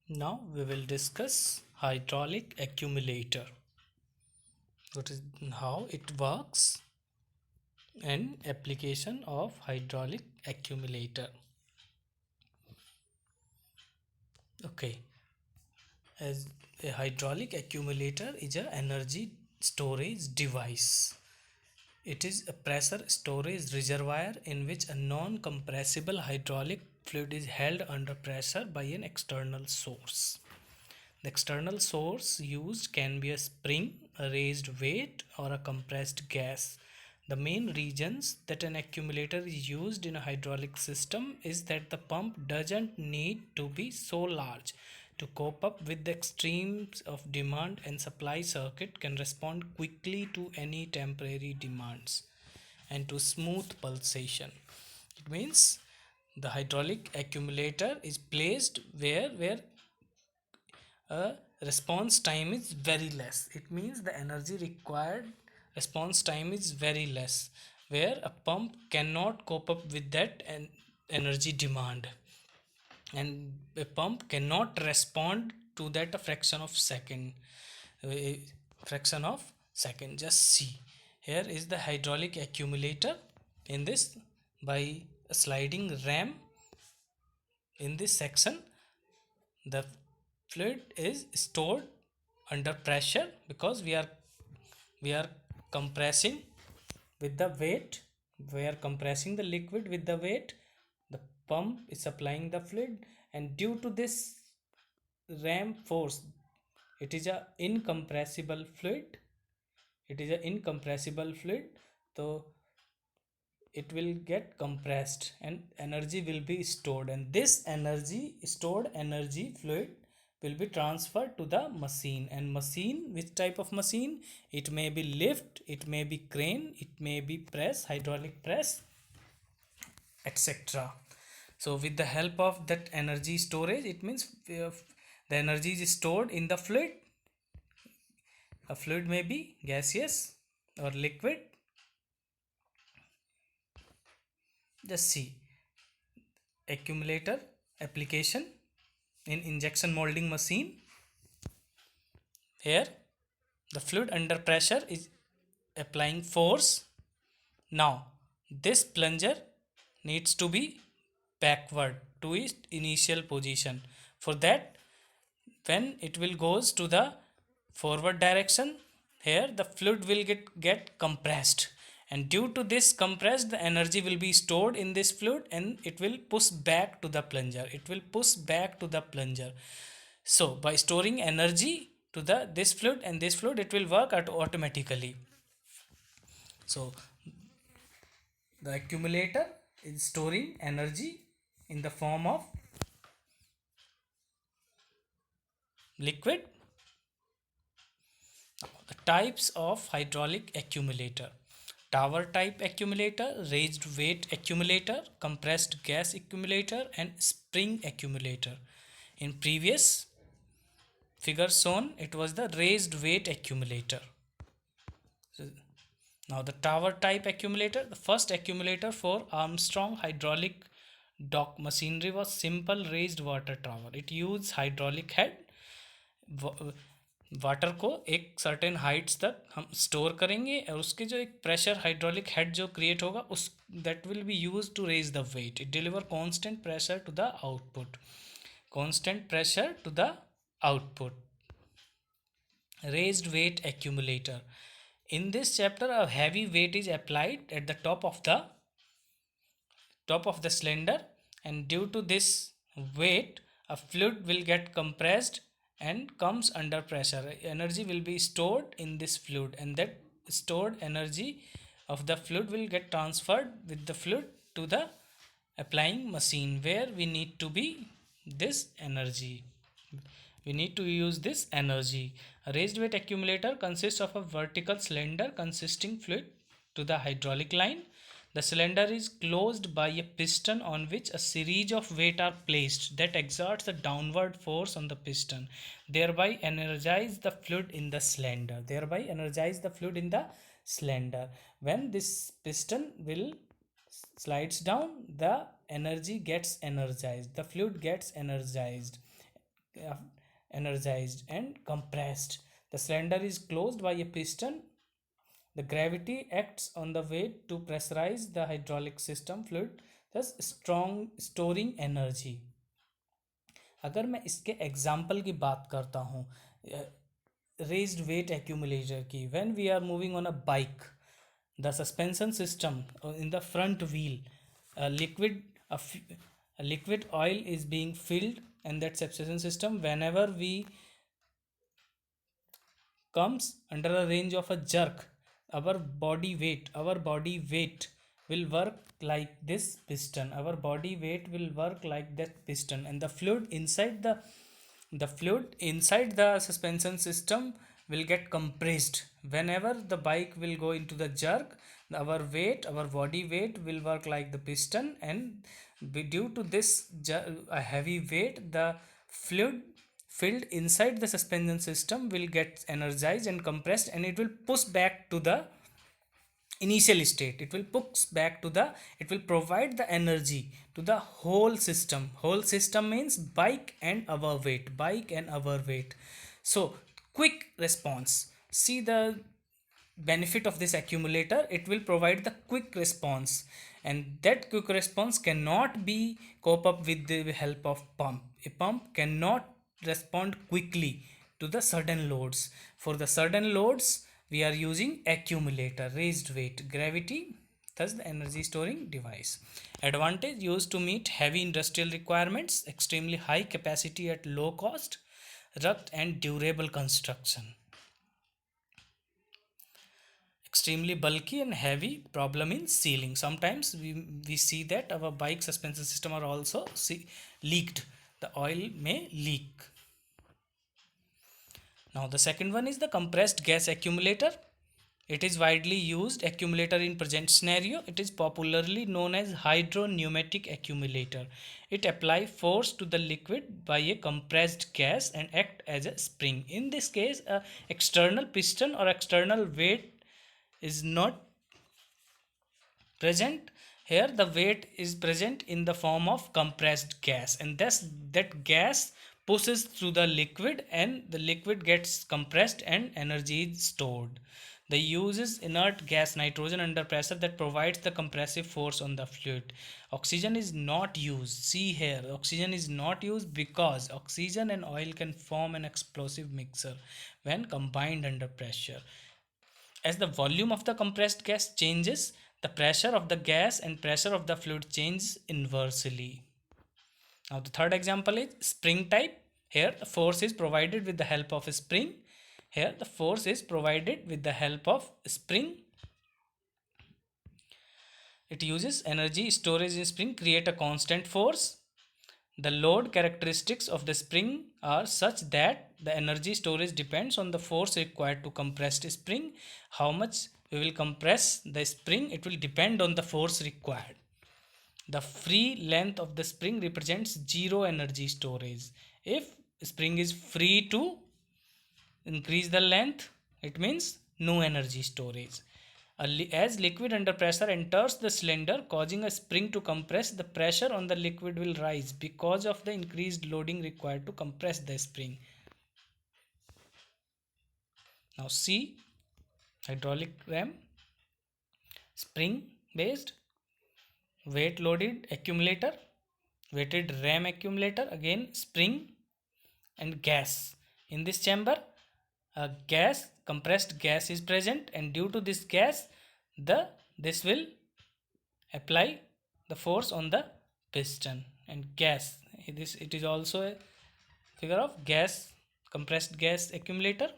Now we will discuss hydraulic accumulator. What is how it works and application of hydraulic accumulator. Okay, as a hydraulic accumulator is an energy storage device. It is a pressure storage reservoir in which a non-compressible hydraulic fluid is held under pressure by an external source. The external source used can be a spring, a raised weight, or a compressed gas. The main reasons that an accumulator is used in a hydraulic system is that the pump doesn't need to be so large to cope up with the extremes of demand, and supply circuit can respond quickly to any temporary demands and to smooth pulsation. It means the hydraulic accumulator is placed where a response time is very less. It means the energy required response time is very less, where a pump cannot cope up with that energy demand, and a pump cannot respond to that a fraction of second. A fraction of second. Just see, here is the hydraulic accumulator. In this, by a sliding ram, in this section the fluid is stored under pressure because we are compressing with the weight. We are compressing the liquid with the weight. The pump is supplying the fluid, and due to this ram force, it is a incompressible fluid. It is an incompressible fluid, so it will get compressed and energy will be stored, and this energy, stored energy fluid, will be transferred to the machine. And machine, which type of machine? It may be lift, it may be crane, it may be press, hydraulic press, etc. So with the help of that energy storage, it means the energy is stored in the fluid. A fluid may be gaseous or liquid. Just see, accumulator application in injection molding machine. Here the fluid under pressure is applying force. Now this plunger needs to be backward to its initial position. For that, when it will goes to the forward direction, here the fluid will get compressed, and due to this compressed, the energy will be stored in this fluid and it will push back to the plunger. It will push back to the plunger. So by storing energy to the this fluid and this fluid, it will work automatically. So the accumulator is storing energy in the form of liquid. The types of hydraulic accumulator: tower type accumulator, raised weight accumulator, compressed gas accumulator, and spring accumulator. In previous figure shown, it was the raised weight accumulator. So now the tower type accumulator, the first accumulator for Armstrong hydraulic dock machinery was simple raised water tower. It used hydraulic head. Water को एक certain Heights तक हम store करेंगे, और उसके जो एक pressure hydraulic head जो क्रिएट होगा, उस that will be use to raise the weight. It deliver constant pressure to the output. Constant pressure to the output. Raised weight accumulator. In this chapter, a heavy weight is applied at the top of the cylinder, and due to this weight, a fluid will get compressed and comes under pressure. Energy will be stored in this fluid, and that stored energy of the fluid will get transferred with the fluid to the applying machine, where we need to be this energy. We need to use this energy. A raised weight accumulator consists of a vertical cylinder consisting fluid to the hydraulic line. The cylinder is closed by a piston on which a series of weight are placed that exerts a downward force on the piston, thereby energize the fluid in the cylinder. When this piston will slides down, the energy gets energized. The fluid gets energized. uh, energized and compressed. The cylinder is closed by a piston. The gravity acts on the weight to pressurize the hydraulic system fluid, thus strong storing energy. अगर मैं इसके example की बात करता हूँ raised weight accumulator की, when we are moving on a bike, the suspension system in the front wheel, a liquid a liquid oil is being filled, and that suspension system, whenever we comes under a range of a jerk, our body weight will work like this piston. Our body weight will work like that piston, and the fluid inside the suspension system will get compressed. Whenever the bike will go into the jerk, our body weight will work like the piston, and due to this heavy weight, the fluid filled inside the suspension system will get energized and compressed, and it will push back to the initial state. It will provide the energy to the whole system means bike and our weight. So quick response, see the benefit of this accumulator. It will provide the quick response, and that quick response cannot be cope up with the help of pump. A pump cannot respond quickly to the sudden loads. For the sudden loads, we are using accumulator, raised weight, gravity, thus the energy storing device. Advantage: used to meet heavy industrial requirements, extremely high capacity at low cost, rugged and durable construction. Extremely bulky and heavy, problem in sealing. Sometimes we see that our bike suspension system are also leaked. The oil may leak. Now the second one is the compressed gas accumulator. It is widely used accumulator in present scenario. It is popularly known as hydropneumatic accumulator. It apply force to the liquid by a compressed gas and act as a spring. In this case, a external piston or external weight is not present. Here the weight is present in the form of compressed gas, and thus that gas pushes through the liquid, and the liquid gets compressed and energy is stored. The uses inert gas nitrogen under pressure that provides the compressive force on the fluid. Oxygen is not used. See here, oxygen is not used because oxygen and oil can form an explosive mixture when combined under pressure. As the volume of the compressed gas changes, the pressure of the gas and pressure of the fluid changes inversely. Now the third example is spring type. Here the force is provided with the help of a spring. Here the force is provided with the help of spring. It uses energy storage in spring, create a constant force. The load characteristics of the spring are such that the energy storage depends on the force required to compress the spring. How much we will compress the spring, it will depend on the force required. The free length of the spring represents zero energy storage. If spring is free to increase the length, it means no energy storage. As liquid under pressure enters the cylinder, causing a spring to compress, the pressure on the liquid will rise because of the increased loading required to compress the spring. Now see hydraulic ram, spring based, weight loaded accumulator, weighted ram accumulator, again spring and gas. In this chamber, a compressed gas is present, and due to this gas, this will apply the force on the piston and gas. It is also a figure of compressed gas accumulator.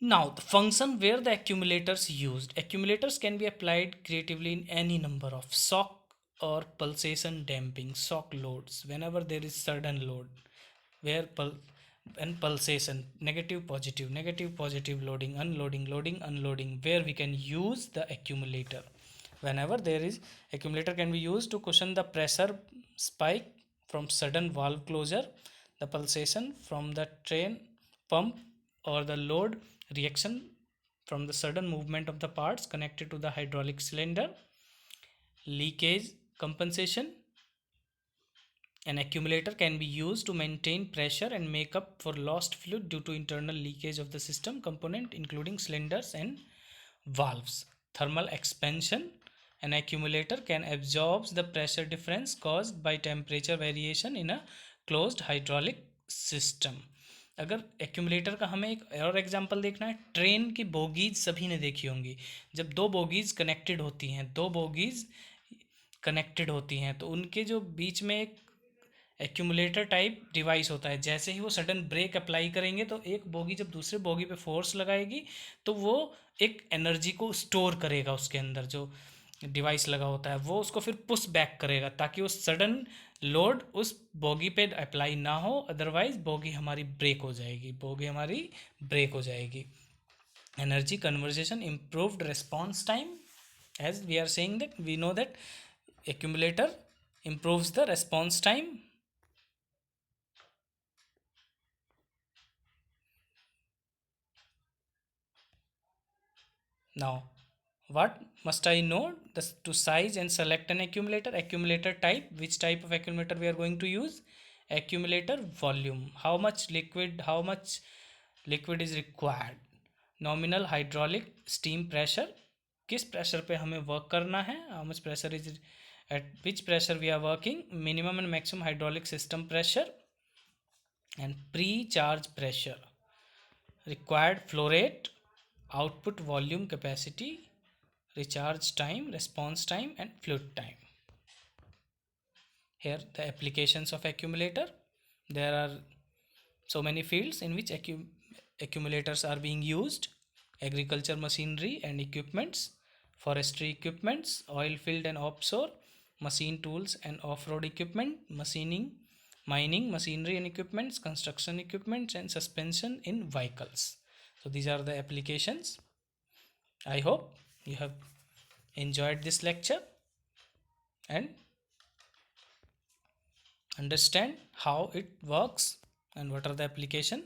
Now the function where the accumulators used. Accumulators can be applied creatively in any number of shock or pulsation damping shock loads. Whenever there is sudden load, where and pulsation, negative positive loading, unloading, where we can use the accumulator. Whenever there is, accumulator can be used to cushion the pressure spike from sudden valve closure, the pulsation from the train pump, or the load reaction from the sudden movement of the parts connected to the hydraulic cylinder, leakage compensation, An accumulator can be used to maintain pressure and make up for lost fluid due to internal leakage of the system component, including cylinders and valves. Thermal expansion. An accumulator can absorb the pressure difference caused by temperature variation in a closed hydraulic system. अगर accumulator का हमें एक और example देखना है, train की bogies सभी ने देखी होंगी. जब दो बोगीज कनेक्टेड होती हैं, दो बोगीज कनेक्टेड होती हैं, तो उनके जो बीच में एक एक्यूमुलेटर टाइप डिवाइस होता है. जैसे ही वो सडन ब्रेक अप्लाई करेंगे तो एक बोगी जब दूसरे बोगी पे फोर्स लगाएगी तो वो एक एनर्जी को स्टोर करेगा उसके अंदर. जो डिवाइस लगा होता है वो उसको फिर पुश बैक करेगा ताकि वो सडन लोड उस बोगी पे अप्लाई ना हो, अदरवाइज बोगी हमारी ब्रेक हो जाएगी, बोगी हमारी ब्रेक हो जाएगी. Energy conversation, improved response time. As we are saying that we know that accumulator improves the response time. Now what must I know to size and select an accumulator? Accumulator type, which type of accumulator we are going to use. Accumulator volume, how much liquid is required. Nominal hydraulic steam pressure, किस pressure पे हमें work करना है, how much pressure is at which pressure we are working. Minimum and maximum hydraulic system pressure and pre-charge pressure. Required flow rate, output volume capacity, recharge time, response time and fluid time. Here the applications of accumulator. There are so many fields in which accumulators are being used. Agriculture machinery and equipments, forestry equipments, oil field and offshore, machine tools and off-road equipment, machining, mining machinery and equipments, construction equipments and suspension in vehicles. So these are the applications. I hope you have enjoyed this lecture and understand how it works and what are the application.